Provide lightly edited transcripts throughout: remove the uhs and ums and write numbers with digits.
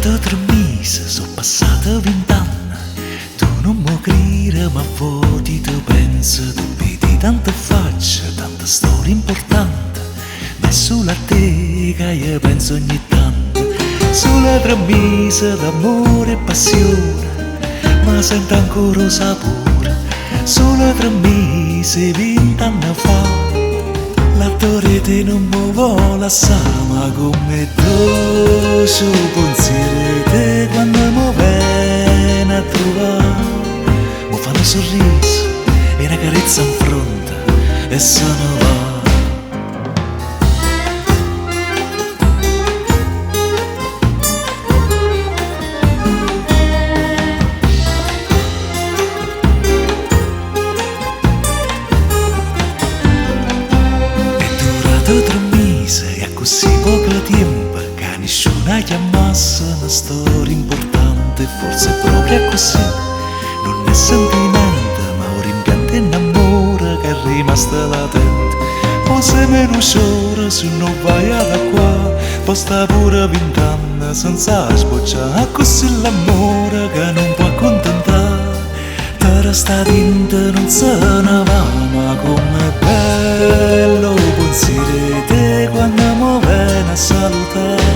durato 3 mesi, sono passati 20 anni. Tu non mi credi, ma a volte ti penso. Tu vedi tante facce, tante storie importanti. Ma è solo a te che io penso ogni tanto. Solo 3 mesi d'amore e passione, ma sento ancora un sapore. Solo 3 mesi, 20 anni fa. L'attore te non mi vuole assare, ma come dolce pensiero te quando mi viene a trovare. Mi fa un sorriso e una carezza in fronte e se ne va. È 3 mesi e così poco tempo che nessuno chiamasse una storia importante. Forse proprio così non è sentimento, ma un rimpianto in amore che è rimasto latente. Forse meno sciora se non vai da qua, posta pure 20 anni senza sbocciare. Così l'amore che non può accontentare, te resta dentro non se ne va. Ma com'è bello pensiero te quando mi viene a salutare.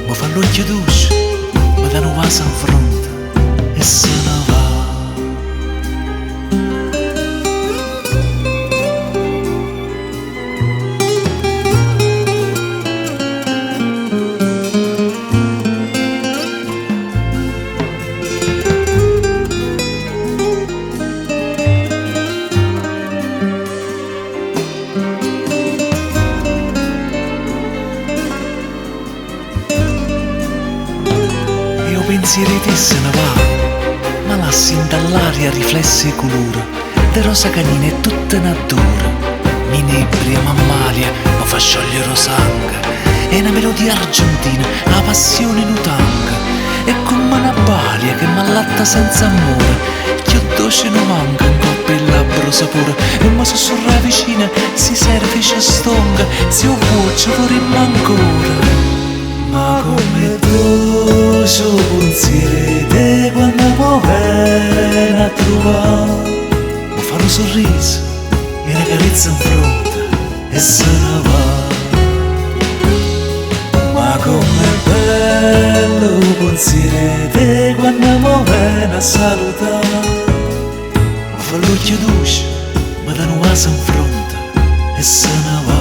Mi fa l'occhio dolce, mi dà un vaso in fronte e se ne va. Pensieri te se ne va, ma lassi dall'aria riflessi e colore, de rosa canina e tutta natura. Mi inebria, m'ammalia, mi fa sciogliere lo sangue. È una melodia argentina, la passione in un tango. È come una balia che m'allatta senza amore. Che dolce non manca, un po' il labbro sapore. E mi sussurra vicina, si serve e stonga. Se io voce vorremmo ancora. Ma come dolce pensiero te quando mi viene a trovare. Mi fa un sorriso e una carezza in fronte e se ne va. Ma come bello pensiero te quando mi viene a salutare. Mi fa l'occhio dolce, mi dà un vaso in fronte e se ne va.